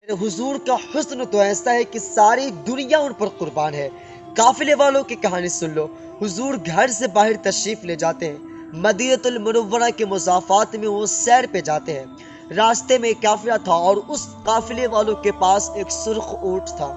میرے حضور کا حسن تو ایسا ہے کہ ساری دنیا ان پر قربان ہے۔ قافلے والوں کی کہانی سن لو۔ حضور گھر سے باہر تشریف لے جاتے ہیں، مدینہ المنورہ کے مضافات میں وہ سیر پہ جاتے ہیں۔ راستے میں ایک قافلہ تھا اور اس قافلے والوں کے پاس ایک سرخ اونٹ تھا۔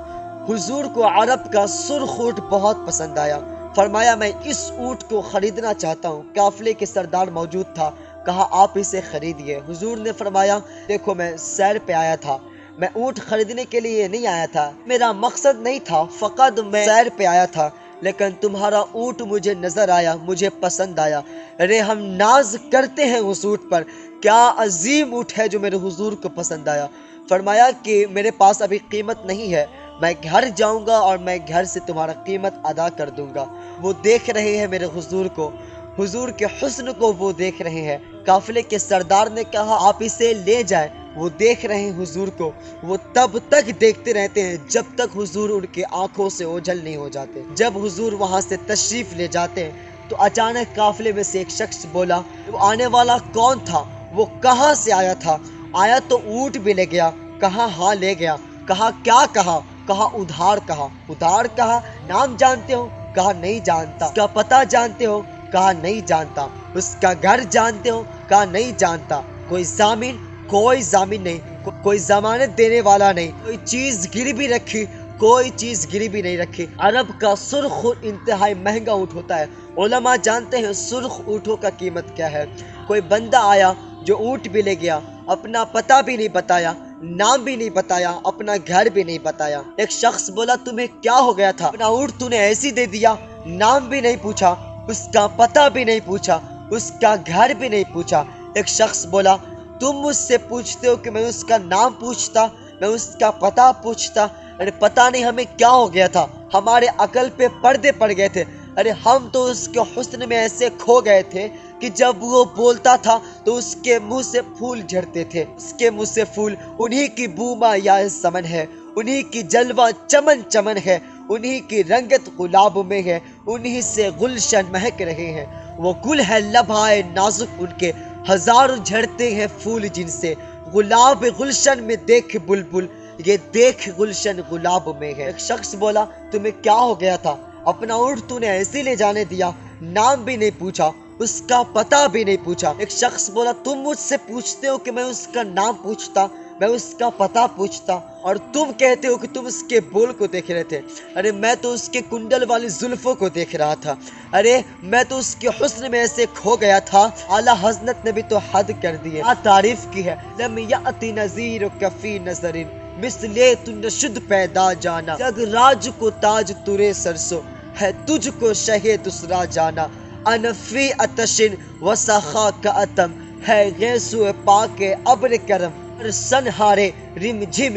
حضور کو عرب کا سرخ اونٹ بہت پسند آیا۔ فرمایا میں اس اونٹ کو خریدنا چاہتا ہوں۔ قافلے کے سردار موجود تھا، کہا آپ اسے خریدیے۔ حضور نے فرمایا دیکھو میں سیر پہ آیا تھا، میں اونٹ خریدنے کے لیے نہیں آیا تھا، میرا مقصد نہیں تھا، فقط میں سیر پہ آیا تھا، لیکن تمہارا اونٹ مجھے نظر آیا، مجھے پسند آیا۔ ارے ہم ناز کرتے ہیں اس اونٹ پر، کیا عظیم اونٹ ہے جو میرے حضور کو پسند آیا۔ فرمایا کہ میرے پاس ابھی قیمت نہیں ہے، میں گھر جاؤں گا اور میں گھر سے تمہارا قیمت ادا کر دوں گا۔ وہ دیکھ رہے ہیں میرے حضور کو، حضور کے حسن کو وہ دیکھ رہے ہیں۔ قافلے کے سردار نے کہا آپ اسے لے جائیں۔ وہ دیکھ رہے ہیں حضور کو، وہ تب تک دیکھتے رہتے ہیں جب تک حضور ان کے آنکھوں سے اوجھل نہیں ہو جاتے۔ جب حضور وہاں سے تشریف لے جاتے ہیں تو اچانک قافلے میں سے ایک شخص بولا، وہ آنے والا کون تھا؟ وہ کہاں سے آیا تھا؟ آیا تو اونٹ بھی لے گیا؟ کہا ہاں لے گیا۔ کہا کیا کہا؟ کہا ادھار کہا۔ ادھار کہا نام جانتے ہو؟ کہا نہیں جانتا۔ اس کا پتہ جانتے ہو؟ کہا نہیں جانتا۔ اس کا گھر جانتے ہو؟ کہا نہیں جانتا۔ کوئی ضامن؟ کوئی ضامن نہیں، کوئی ضمانت دینے والا نہیں، کوئی چیز گروی رکھی؟ کوئی چیز گروی نہیں رکھی۔ عرب کا سرخ انتہائی مہنگا اونٹ ہوتا ہے، علماء جانتے ہیں سرخ اونٹوں کا قیمت کیا ہے۔ کوئی بندہ آیا جو اونٹ بھی لے گیا، اپنا پتہ بھی نہیں بتایا، نام بھی نہیں بتایا، اپنا گھر بھی نہیں بتایا۔ ایک شخص بولا تمہیں کیا ہو گیا تھا؟ اپنا اونٹ تو نے ایسی دے دیا، نام بھی نہیں پوچھا، اس کا پتہ بھی نہیں پوچھا، اس کا گھر بھی نہیں پوچھا۔ ایک شخص بولا تم مجھ سے پوچھتے ہو کہ میں اس کا نام پوچھتا، میں اس کا پتہ پوچھتا؟ ارے پتہ نہیں ہمیں کیا ہو گیا تھا، ہمارے عقل پہ پردے پڑ گئے تھے۔ ارے ہم تو اس کے حسن میں ایسے کھو گئے تھے کہ جب وہ بولتا تھا تو اس کے منہ سے پھول جھڑتے تھے، اس کے منہ سے پھول، انہی کی بوما یا سمن ہے، انہی کی جلوہ چمن چمن ہے، انہی کی رنگت گلاب میں ہے، انہی سے گلشن مہک رہے ہیں۔ وہ گل ہے لبھائے نازک ان کے، ہزاروں جھڑتے ہیں پھول جن سے، گلاب گلشن میں دیکھ بلبل، یہ دیکھ گلشن گلاب میں ہے۔ ایک شخص بولا تمہیں کیا ہو گیا تھا؟ اپنا اونٹ تو نے ایسے لے جانے دیا، نام بھی نہیں پوچھا، اس کا پتہ بھی نہیں پوچھا۔ ایک شخص بولا تم مجھ سے پوچھتے ہو کہ میں اس کا نام پوچھتا، میں اس کا پتہ پوچھتا، اور تم کہتے ہو کہ تم اس کے بول کو دیکھ رہے تھے۔ ارے میں تو اس کے کنڈل والی زلفوں کو دیکھ رہا تھا، ارے میں تو اس کے حسن میں ایسے کھو گیا تھا۔ اعلیٰ حضرت نے بھی تو حد کر دی ہے، کیا تعریف کی ہے۔ لم یأتی نذیرک فی نظر مثلے تو نشد پیدا جانا، جگ راج کو تاج ترے سرسو ہے تجھ کو شہ دوسرا جانا، انفی اتشن و سخا کا اتم ہے غیسو پاک ابر کرم، سن ہارے رم جھم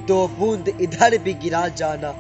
دو بوند ادھر بھی گرا جانا،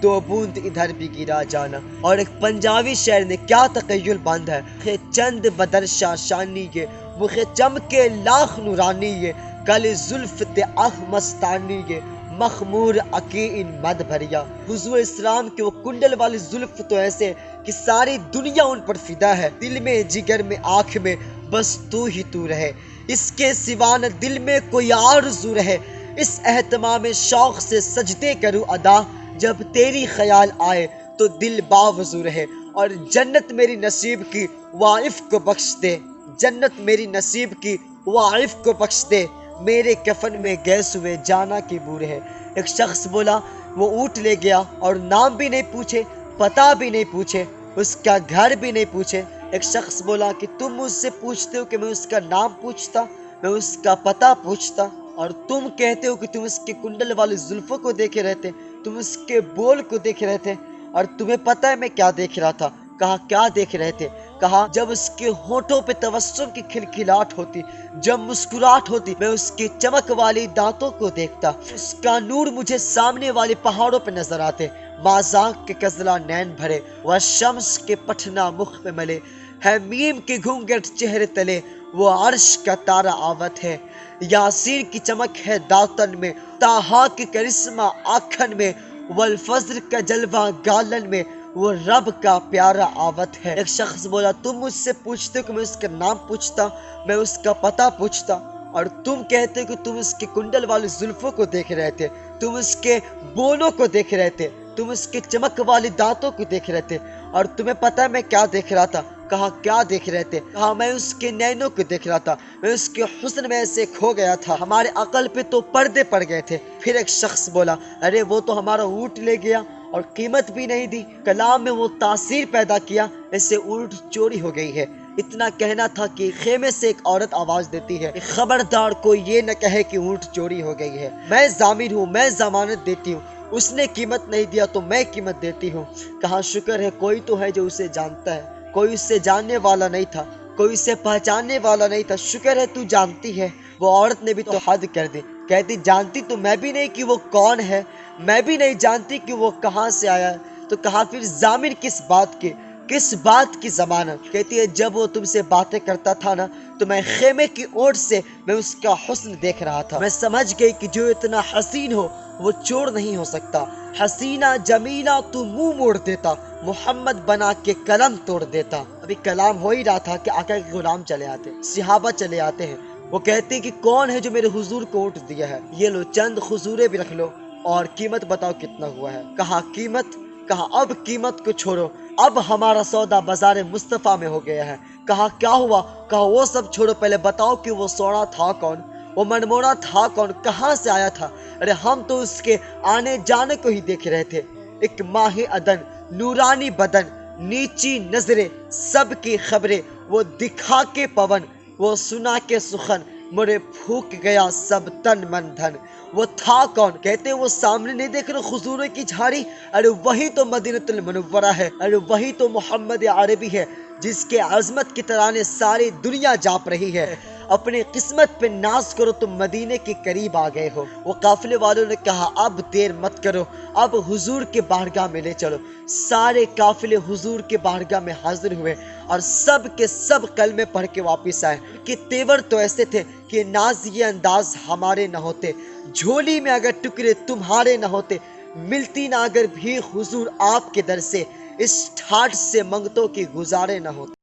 دو بوند ادھر بھی گرا جانا۔ اور ایک پنجابی شعر نے کیا تخیل باندھا ہے، خے چند بدرشا شانی یہ، مخ چمکے لاکھ نورانی یہ، کل زلف تے آہ مستانی یہ، مخمور عقین مد بھریا۔ حضور اسلام کے وہ کنڈل والی زلف تو ایسے کہ ساری دنیا ان پر فدا ہے، دل میں جگر میں آنکھ میں بس تو ہی تو رہے، اس کے سوا نہ دل میں کوئی آرزو رہے، اس اہتمام شوق سے سجدے کروں ادا، جب تیری خیال آئے تو دل باوضو رہے۔ اور جنت میری نصیب کی وائف کو بخش دے، جنت میری نصیب کی وائف کو بخش دے، میرے کفن میں گیس ہوئے جانا کی بو رہے۔ ایک شخص بولا وہ اونٹ لے گیا اور نام بھی نہیں پوچھے، پتہ بھی نہیں پوچھے، اس کا گھر بھی نہیں پوچھے۔ ایک شخص بولا کہ تم مجھ سے پوچھتے ہو کہ میں اس کا نام پوچھتا، میں اس کا پتہ پوچھتا، اور تم کہتے ہو کہ تم اس کے کنڈل والی زلفوں کو دیکھے رہتے، تم اس کے بول کو دیکھے رہتے، اور تمہیں پتہ ہے میں کیا دیکھ رہا تھا؟ کہا کیا دیکھ رہے تھے؟ کہا جب اس کے ہونٹوں پہ تبسم کی کھلکھلاہٹ ہوتی، جب مسکراہٹ ہوتی، میں اس کی چمک والی دانتوں کو دیکھتا، اس کا نور مجھے سامنے والے پہاڑوں پہ نظر آتے، مازاق کے کزلا نین بھرے، وہ شمس کے پٹھنا مخ پہ ملے، ہے میم کے گھونگھٹ چہرے تلے، وہ عرش کا تارا آوت ہے، یاسین کی چمک ہے داوتن میں، طٰہٰ کی کرشمہ آنکھن میں، والفجر کا جلوہ گالن میں، وہ رب کا پیارا آوت ہے۔ ایک شخص بولا تم مجھ سے پوچھتے کہ میں اس کا نام پوچھتا، میں اس کا پتہ پوچھتا، اور تم کہتے کہ تم اس کے کنڈل والی زلفوں کو دیکھ رہے تھے، تم اس کے بولوں کو دیکھ رہے تھے، تم اس کے چمک والی دانتوں کو دیکھ رہے تھے، اور تمہیں پتہ ہے میں کیا دیکھ رہا تھا؟ کہا کیا دیکھ رہے تھے؟ کہا میں اس کے نینوں کو دیکھ رہا تھا، میں اس کے حسن میں ایسے کھو گیا تھا، ہمارے عقل پہ تو پردے پڑ گئے تھے۔ پھر ایک شخص بولا، ارے وہ تو ہمارا اونٹ لے گیا اور قیمت بھی نہیں دی، کلام میں وہ تاثیر پیدا کیا، ایسے اونٹ چوری ہو گئی ہے۔ اتنا کہنا تھا کہ خیمے سے ایک عورت آواز دیتی ہے، خبردار کوئی یہ نہ کہے کہ اونٹ چوری ہو گئی ہے، میں ضامن ہوں، میں ضمانت دیتی ہوں، اس نے قیمت نہیں دیا تو میں قیمت دیتی ہوں۔ کہا شکر ہے کوئی تو ہے جو اسے جانتا ہے، کوئی اسے جاننے والا نہیں تھا، کوئی اسے پہچاننے والا نہیں تھا، شکر ہے تو جانتی ہے۔ وہ عورت نے بھی تو حد کر دی، کہتی جانتی تو میں بھی نہیں کہ وہ کون ہے، میں بھی نہیں جانتی کہ وہ کہاں سے آیا ہے۔ تو کہا پھر ضامن کس بات کے، کس بات کی ضمانت؟ کہتی ہے جب وہ تم سے باتیں کرتا تھا نا تو میں خیمے کی اوٹ سے میں اس کا حسن دیکھ رہا تھا، میں سمجھ گئی کہ جو اتنا حسین ہو وہ چور نہیں ہو سکتا، حسینہ جمیلہ تو منہ موڑ دیتا، محمد بنا کے قلم توڑ دیتا۔ ابھی کلام ہو ہی رہا تھا کہ آقا کے غلام چلے آتے، صحابہ چلے آتے ہیں، وہ کہتے ہیں کہ کون ہے جو میرے حضور کو اونٹ دیا ہے؟ یہ لو چند خضورے بھی رکھ لو اور قیمت بتاؤ کتنا ہوا ہے۔ کہا قیمت؟ کہا اب قیمت کو چھوڑو، اب ہمارا سودا بازار مصطفیٰ میں ہو گیا ہے۔ کہا کیا ہوا؟ کہا وہ سب چھوڑو، پہلے بتاؤ کہ وہ سونا تھا کون، وہ منمونا تھا کون، کہاں سے آیا تھا؟ ارے ہم تو اس کے آنے جانے کو ہی دیکھ رہے تھے، ایک ماہ عدن، نورانی بدن، نیچی نظریں، سب کی خبریں، وہ دکھا کے پون، وہ سنا کے سخن، مرے پھوک گیا سب تن من دھن۔ وہ تھا کون؟ کہتے وہ سامنے نہیں دیکھ رہے خضوروں کی جھاڑی؟ ارے وہی تو مدینہ المنورہ ہے، ارے وہی تو محمد عربی ہے جس کے عظمت کی ترانے ساری دنیا جاپ رہی ہے۔ اپنی قسمت پہ ناز کرو، تم مدینے کے قریب آ گئے ہو۔ وہ قافلے والوں نے کہا اب دیر مت کرو، اب حضور کے بارگاہ میں لے چلو۔ سارے قافلے حضور کے بارگاہ میں حاضر ہوئے اور سب کے سب کلمے پڑھ کے واپس آئے۔ کہ تیور تو ایسے تھے کہ ناز یہ انداز ہمارے نہ ہوتے، جھولی میں اگر ٹکڑے تمہارے نہ ہوتے، ملتی نہ اگر بھی حضور آپ کے در سے، اس ٹھاٹ سے منگتوں کی گزارے نہ ہوتے۔